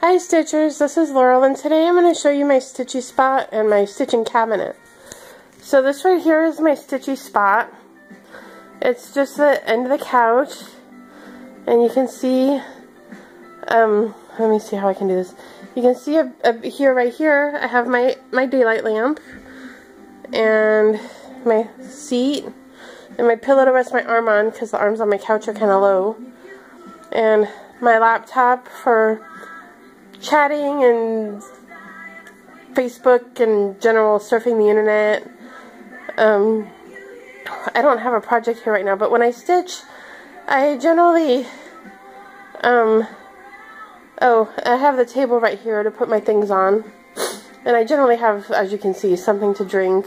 Hi Stitchers, this is Laurel, and today I'm going to show you my Stitchy spot and my stitching cabinet. So this right here is my Stitchy spot. It's just the end of the couch, and you can see, let me see how I can do this. You can see here, right here, I have my daylight lamp, and my seat, and my pillow to rest my arm on, because the arms on my couch are kind of low, and my laptop for chatting and Facebook and general surfing the internet. I don't have a project here right now, but when I stitch, I generally, I have the table right here to put my things on, and I generally have, as you can see, something to drink,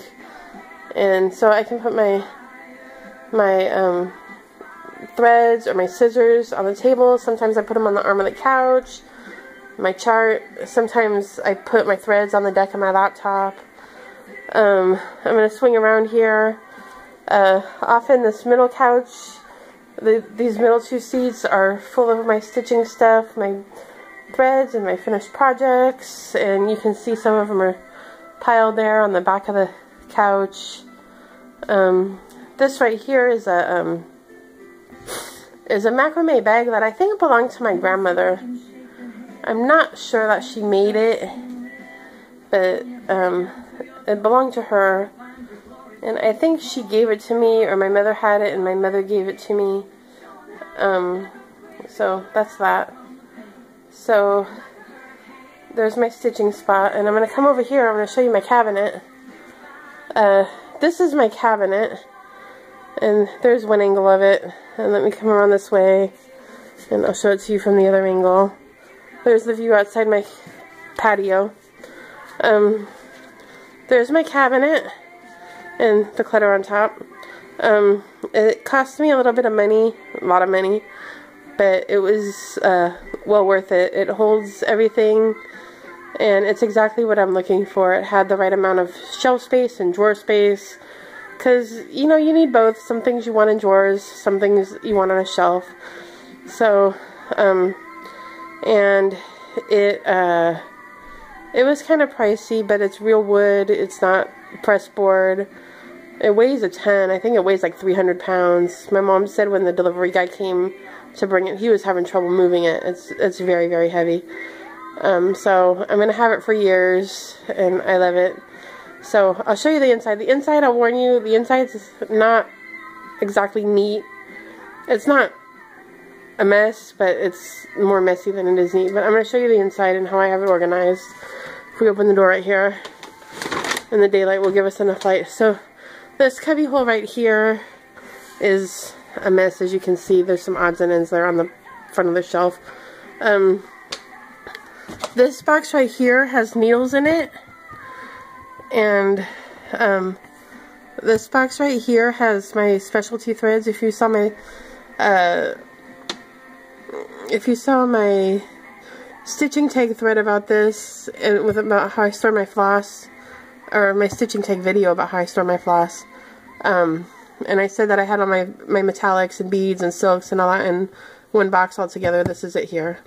and so I can put my threads or my scissors on the table. Sometimes I put them on the arm of the couch, my chart. Sometimes I put my threads on the deck of my laptop. I'm going to swing around here. Often this middle couch, these middle two seats are full of my stitching stuff, my threads and my finished projects, and you can see some of them are piled there on the back of the couch. This right here is a macrame bag that I think belonged to my grandmother. I'm not sure that she made it, but it belonged to her, and I think she gave it to me, or my mother had it and my mother gave it to me. So that's that. So there's my stitching spot, and I'm going to come over here. I'm going to show you my cabinet. This is my cabinet, and there's one angle of it, and let me come around this way and I'll show it to you from the other angle. There's the view outside my patio. There's my cabinet and the clutter on top. It cost me a little bit of money, a lot of money, but it was well worth it. It holds everything, and it's exactly what I'm looking for. It had the right amount of shelf space and drawer space, because, you know, you need both. Some things you want in drawers, some things you want on a shelf. So, and it was kind of pricey, but it's real wood. It's not pressed board. It weighs a ton. I think it weighs like 300 pounds. My mom said when the delivery guy came to bring it, he was having trouble moving it. It's very, very heavy. So I'm going to have it for years, and I love it. So I'll show you the inside. The inside, I'll warn you, the inside's not exactly neat. It's not a mess, but it's more messy than it is neat. But I'm going to show you the inside and how I have it organized. If we open the door right here, and the daylight will give us enough light. So this cubby hole right here is a mess, as you can see. There's some odds and ends there on the front of the shelf. This box right here has needles in it, and this box right here has my specialty threads. If you saw my stitching tag thread about this, and about how I store my floss, or my stitching tag video about how I store my floss, and I said that I had all my metallics and beads and silks and all that in one box all together. This is it here.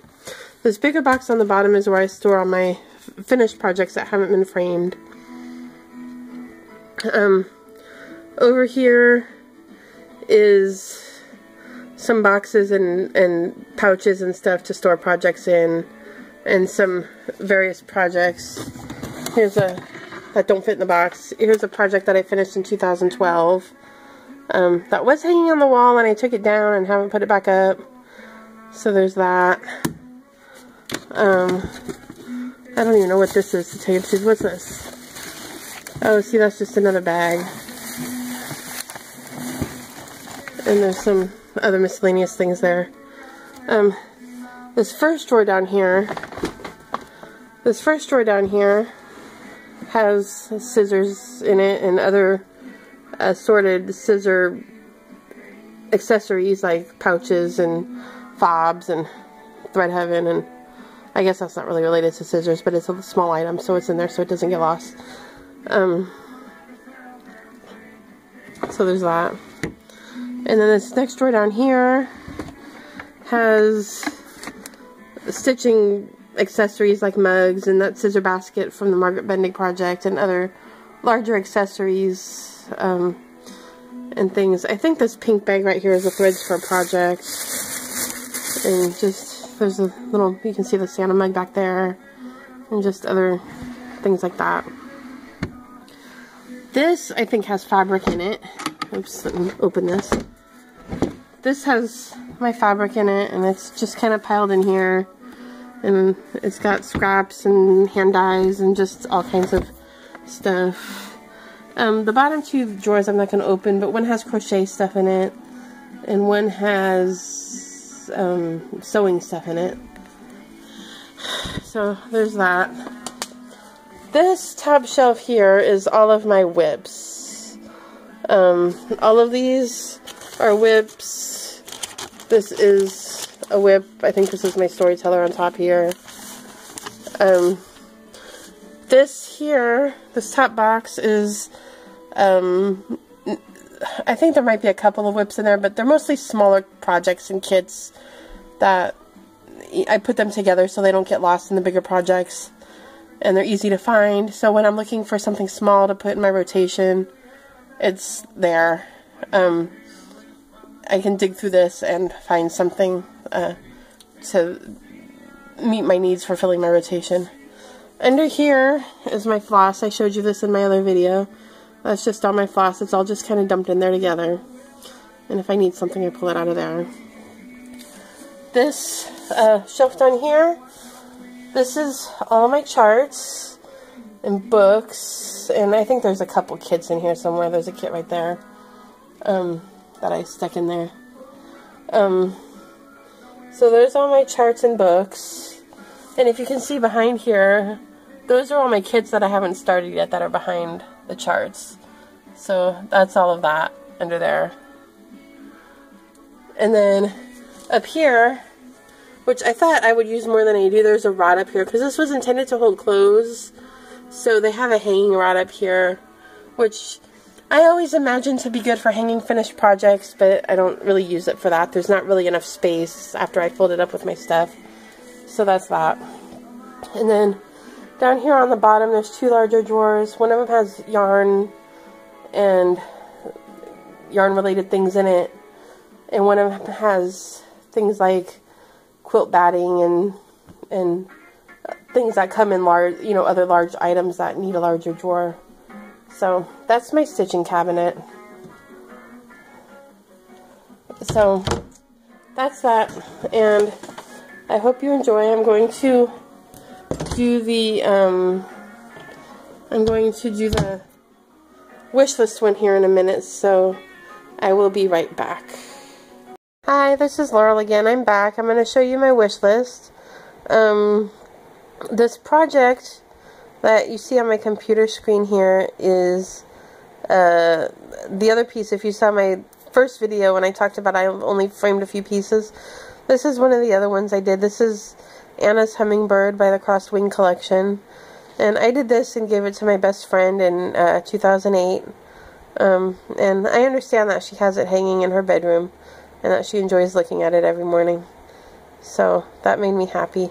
This bigger box on the bottom is where I store all my finished projects that haven't been framed. Over here is some boxes and pouches and stuff to store projects in, and some various projects. Here's that don't fit in the box. Here's a project that I finished in 2012. That was hanging on the wall, and I took it down and haven't put it back up. So there's that. I don't even know what this is, to tell you the truth. What's this? Oh, see, that's just another bag. And there's some other miscellaneous things there. This first drawer down here has scissors in it and other assorted scissor accessories like pouches and fobs and thread heaven, and I guess that's not really related to scissors, but it's a small item, so it's in there so it doesn't get lost. So there's that. And then this next drawer down here has stitching accessories like mugs and that scissor basket from the Margaret Bendig project and other larger accessories and things. I think this pink bag right here is the threads for a project. And just, there's a little, you can see the Santa mug back there. And just other things like that. This, I think, has fabric in it. Oops, let me open this. This has my fabric in it, and it's just kind of piled in here. And it's got scraps and hand dyes and just all kinds of stuff. The bottom two drawers I'm not going to open, but one has crochet stuff in it, and one has sewing stuff in it. So there's that. This top shelf here is all of my whips. All of these are whips. This is a whip. I think this is my storyteller on top here. This here, this top box is, I think there might be a couple of whips in there, but they're mostly smaller projects and kits that I put them together so they don't get lost in the bigger projects. And they're easy to find, so when I'm looking for something small to put in my rotation, it's there. I can dig through this and find something to meet my needs for filling my rotation. Under here is my floss. I showed you this in my other video. That's just all my floss. It's all just kind of dumped in there together. And if I need something, I pull it out of there. This shelf down here, this is all my charts and books, and I think there's a couple kits in here somewhere. There's a kit right there that I stuck in there. So there's all my charts and books, and if you can see behind here, those are all my kits that I haven't started yet that are behind the charts. So that's all of that under there. And then up here, which I thought I would use more than I do, there's a rod up here, because this was intended to hold clothes. So they have a hanging rod up here, which I always imagined to be good for hanging finished projects, but I don't really use it for that. There's not really enough space after I fold it up with my stuff. So that's that. And then down here on the bottom, there's two larger drawers. One of them has yarn and yarn-related things in it, and one of them has things like quilt batting and things that come in large, you know, other large items that need a larger drawer. So that's my stitching cabinet. So that's that, and I hope you enjoy. I'm going to do the wish list one here in a minute, so I will be right back. Hi, this is Laurel again. I'm back. I'm going to show you my wish list. This project that you see on my computer screen here is the other piece. If you saw my first video when I talked about I only framed a few pieces, this is one of the other ones I did. This is Anna's Hummingbird by the Crossed Wing Collection. And I did this and gave it to my best friend in 2008. And I understand that she has it hanging in her bedroom, and that she enjoys looking at it every morning. So that made me happy.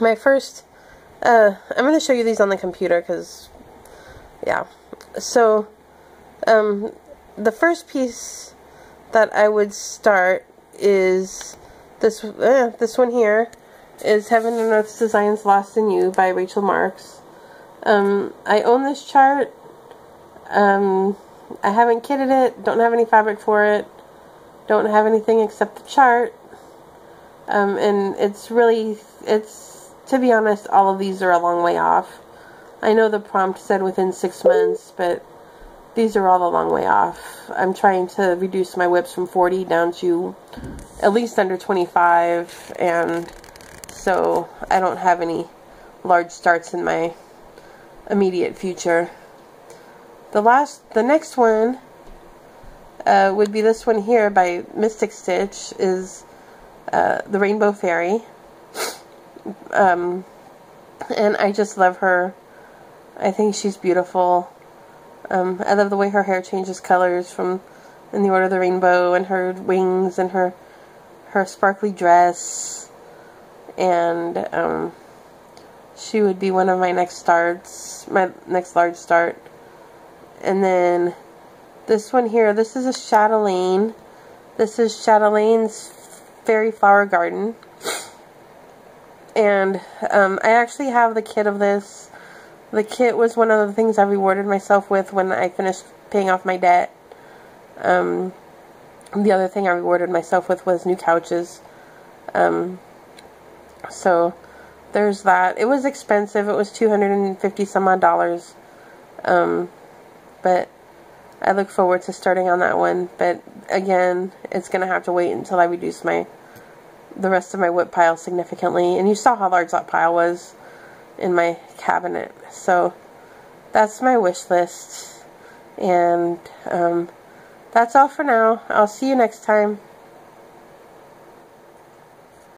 My first, I'm going to show you these on the computer because, yeah. So, the first piece that I would start is this one here, is Heaven and Earth's Designs Lost in You by Rachel Marks. I own this chart. I haven't kitted it, don't have any fabric for it, don't have anything except the chart, and to be honest, all of these are a long way off. I know the prompt said within 6 months, but these are all a long way off. I'm trying to reduce my whips from 40 down to at least under 25, and so I don't have any large starts in my immediate future. The next one would be this one here by Mystic Stitch, is the Rainbow Fairy. And I just love her. I think she's beautiful. I love the way her hair changes colors from In the Order of the Rainbow, and her wings, and her sparkly dress. and she would be one of my next starts, my next large start. And then this one here, this is a chatelaine. This is Chatelaine's Fairy Flower Garden. And I actually have the kit of this. The kit was one of the things I rewarded myself with when I finished paying off my debt. The other thing I rewarded myself with was new couches. So there's that. It was expensive. It was $250 some odd. But I look forward to starting on that one. But again, it's going to have to wait until I reduce the rest of my wood pile significantly. And you saw how large that pile was in my cabinet. So that's my wish list. And that's all for now. I'll see you next time.